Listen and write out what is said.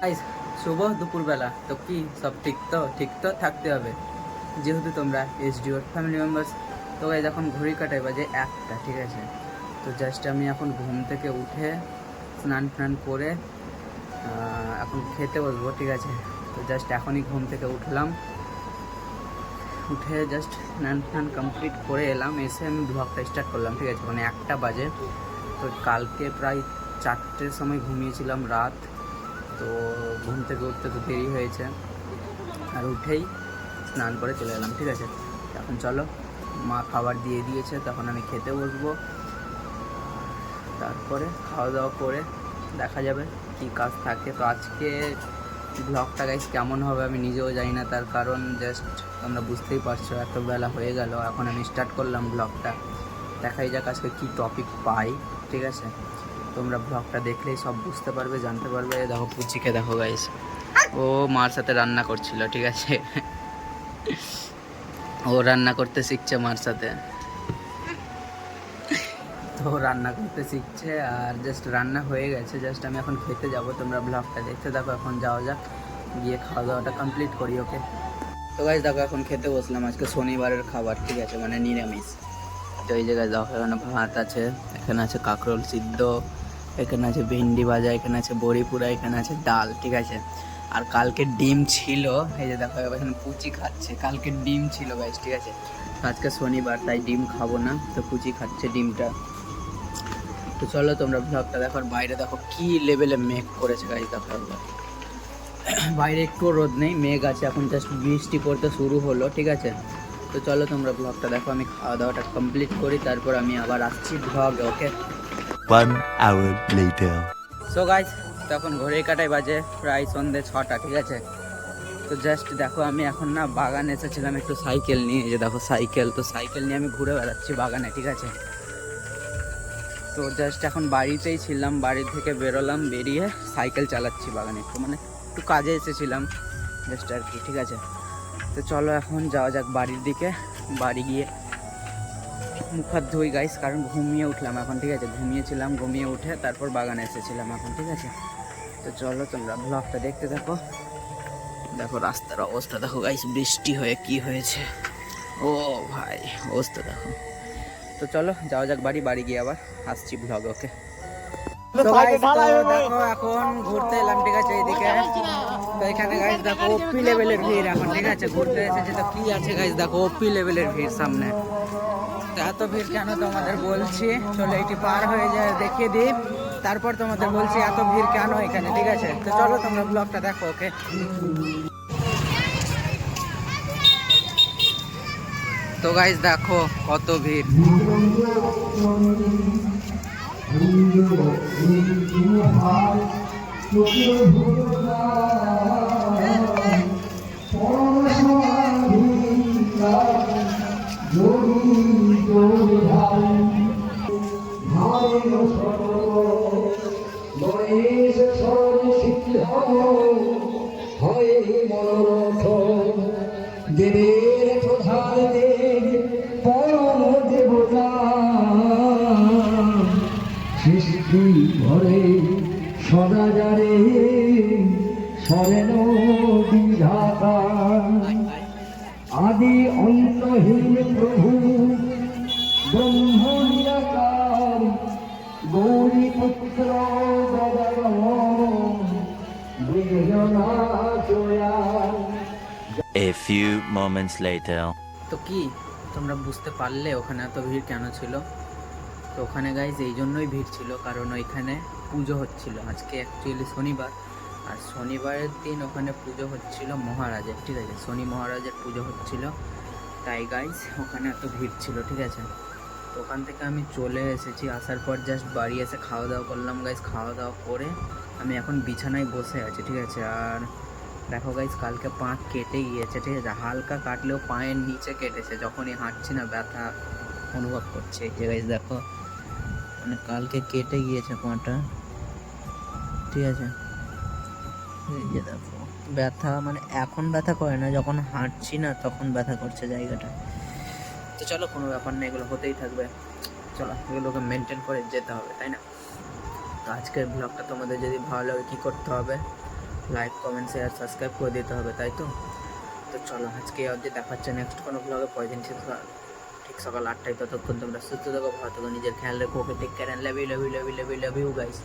Guys, শুভ দুপুরবেলা। তো কি সব ঠিক তো থাকতে হবে, যেহেতু তোমরা এসডিওর ফ্যামিলি মেম্বার্স। তো গাইস এখন ঘড়ি কাটায় বাজে 1টা, ঠিক আছে। তো জাস্ট আমি এখন ঘুম থেকে উঠে স্নান টান করে এখন খেতে বসবো, ঠিক আছে। তো জাস্ট এখনই ঘুম থেকে উঠলাম, উঠে জাস্ট স্নান টান কমপ্লিট করে এলাম, এসে আমি ব্লগটা স্টার্ট করলাম, ঠিক আছে। মানে 1টা বাজে। তো কালকে প্রায় 4টের সময় ঘুমিয়েছিলাম রাত। তো ঘুম থেকে উঠতে তো দেরি হয়েছে, আর উঠেই স্নান করে চলে এলাম, ঠিক আছে। এখন চলো, মা খাবার দিয়ে দিয়েছে, তখন আমি খেতে বসবো। তারপরে খাওয়া দাওয়া করে দেখা যাবে কি কাজ থাকে। তো আজকে ব্লগটা গাইস কেমন হবে আমি নিজেও জানি না, তার কারণ জাস্ট তোমরা বুঝতেই পারছো এত বেলা হয়ে গেল, এখন আমি স্টার্ট করলাম ব্লগটা। দেখাই যাক আজকে কি টপিক পাই, ঠিক আছে। তোমরা ব্লগটা দেখলেই সব বুঝতে পারবে, জানতে পারবে। দেখো পুচিকে দেখো গাইস, ও মার সাথে রান্না করছিল, ঠিক আছে। ও রান্না করতে শিখছে মার সাথে, তো রান্না করতে শিখছে। আর জাস্ট রান্না হয়ে গেছে, জাস্ট আমি এখন খেতে যাব। তোমরা ব্লগটা দেখতে থাকো, এখন যাওয়া যাক, গিয়ে খাওয়া দাওয়াটা কমপ্লিট করি, ওকে। তো গাইস দেখো এখন খেতে বসলাম, আজকে শনিবারের খাবার, ঠিক আছে, মানে নিরামিষ। তো এই জায়গায় দেখো এখানে ভাত আছে, এখানে আছে কাঁকরোল সিদ্ধ, এখানে আছে ভেন্ডি ভাজা, এখানে আছে বড়ি পোড়া, এখানে আছে ডাল, ঠিক আছে। আর কালকে ডিম ছিল, এই যে দেখো এখানে পুচি খাচ্ছে, কালকে ডিম ছিল গাইস, ঠিক আছে। আজকে শনিবার তাই ডিম খাবো না, তো পুচি খাচ্ছে ডিমটা। তো চলো তোমরা ব্লগটা দেখো। আর বাইরে দেখো কি লেভেলে মেঘ করেছে গাইস, দেখো একবার। বাইরে একটু রোদ নেই, মেঘ আছে, এখন জাস্ট বৃষ্টি পড়তে শুরু হলো, ঠিক আছে। তো চলো তোমরা ব্লগটা দেখো, আমি খাওয়া দাওয়াটা কমপ্লিট করি, তারপর আমি আবার আসছি ব্লগে, ওকে। 1 hour later. সো গাইস, তখন ঘড়ির কাটায় বাজে প্রায় সন্ধ্যে 6টা, ঠিক আছে। তো জাস্ট দেখো আমি এখন না বাগানে এসেছিলাম একটু সাইকেল নিয়ে, এই যে দেখো সাইকেল, তো সাইকেল নিয়ে আমি ঘুরে বেড়াচ্ছি বাগানে, ঠিক আছে। তো জাস্ট এখন বাড়িতেই ছিলাম, বাড়ি থেকে বেরোলাম, বেরিয়ে সাইকেল চালাচ্ছি বাগানে, একটু মানে একটু কাজে এসেছিলাম জাস্ট আর কি, ঠিক আছে। তো চলো এখন যাওয়া যাক বাড়ির দিকে। বাড়ি গিয়ে মুখ হাত ধুই গাইস, কারণ ঘুমিয়ে উঠলাম এখন, ঠিক আছে। ঘুমিয়েছিলাম, ঘুমিয়ে উঠে তারপর বাগানে এসেছিলাম এখন, ঠিক আছে। তো চলো তোমরা ব্লগটা দেখতে থাকো। দেখো রাস্তার অবস্থা দেখো গাইস, বৃষ্টি হয়ে কি হয়েছে, ও ভাই অবস্থা দেখো। তো চলো যাওয়া যাক বাড়ি গিয়ে আবার আসছি ব্লগ, ওকে। তো গাইস দেখো এখন ঘুরতে এলাম, ঠিক আছে, এইদিকে। তো এখানে গাইস দেখো ওপি লেভেলের ভিড় এখন, ঠিক আছে। ঘুরতে এসেছে তো কি আছে গাইস, দেখো ওপি লেভেলের ভিড় সামনে। তো এত ভিড় কেন তোমাদের বলছি, চলো এটি পার হয়ে যায় দেখিয়ে দিই, তারপর তোমাদের বলছি এত ভিড় কেন এখানে, ঠিক আছে। তো চলো তোমরা ব্লগটা দেখো, ওকে। তো গাইস দেখো কত ভিড়। দেবের প্রধান দেব পরম দেবতা সৃষ্টি ঘরে সদাচারে সরেন বিধাতা আদি অন্তহীন প্রভু ব্রহ্ম নিরাকার গৌরী পুত্র A few moments later. তো কি তোমরা বুঝতে পারলে ওখানে এত ভিড় কেন ছিল? তো ওখানে গাইজ এই জন্যই ভিড় ছিল, কারণ ওইখানে পুজো হচ্ছিল আজকে, অ্যাকচুয়ালি শনিবার। আর শনিবারের দিন ওখানে পুজো হচ্ছিল মহারাজের, ঠিক আছে, শনি মহারাজের পুজো হচ্ছিল, তাই গাইজ ওখানে এত ভিড় ছিল, ঠিক আছে। তো ওখান থেকে আমি চলে এসেছি, আসার পর জাস্ট বাড়ি এসে খাওয়া দাওয়া করলাম গাইজ। খাওয়া দাওয়া করে আমি এখন বিছানায় বসে আছি, ঠিক আছে। আর দেখো গাইজ কালকে পা কেটে গিয়েছে, ঠিক আছে, হালকা কাটলেও পায়ের নিচে কেটেছে, যখনই হাঁটছি না ব্যথা অনুভব করছে, এই যে গাইজ দেখো, মানে কালকে কেটে গিয়েছে পাটা, ঠিক আছে। এই যে দেখো ব্যথা, মানে এখন ব্যথা করে না, যখন হাঁটছি না তখন ব্যথা করছে জায়গাটা। তো চলো কোনো ব্যাপার না, এগুলো হতেই থাকবে, চলো এগুলোকে মেনটেন করে যেতে হবে, তাই না। তো আজকের ব্লগটা তোমাদের যদি ভালো লাগে কী করতে হবে, লাইক কমেন্ট শেয়ার সাবস্ক্রাইব করে দিতে হবে, তাই তো? তো চলো আজকে অবধি দেখাচ্ছে নেক্সট কোনো ব্লগে, পরের দিন ঠিক সকাল 8টায়। ততক্ষণ তোমরা সুস্থ থাকো, ভালো থাকো, নিজের খেয়াল রেখো। Okay, take care, love you love you love you love you love you guys.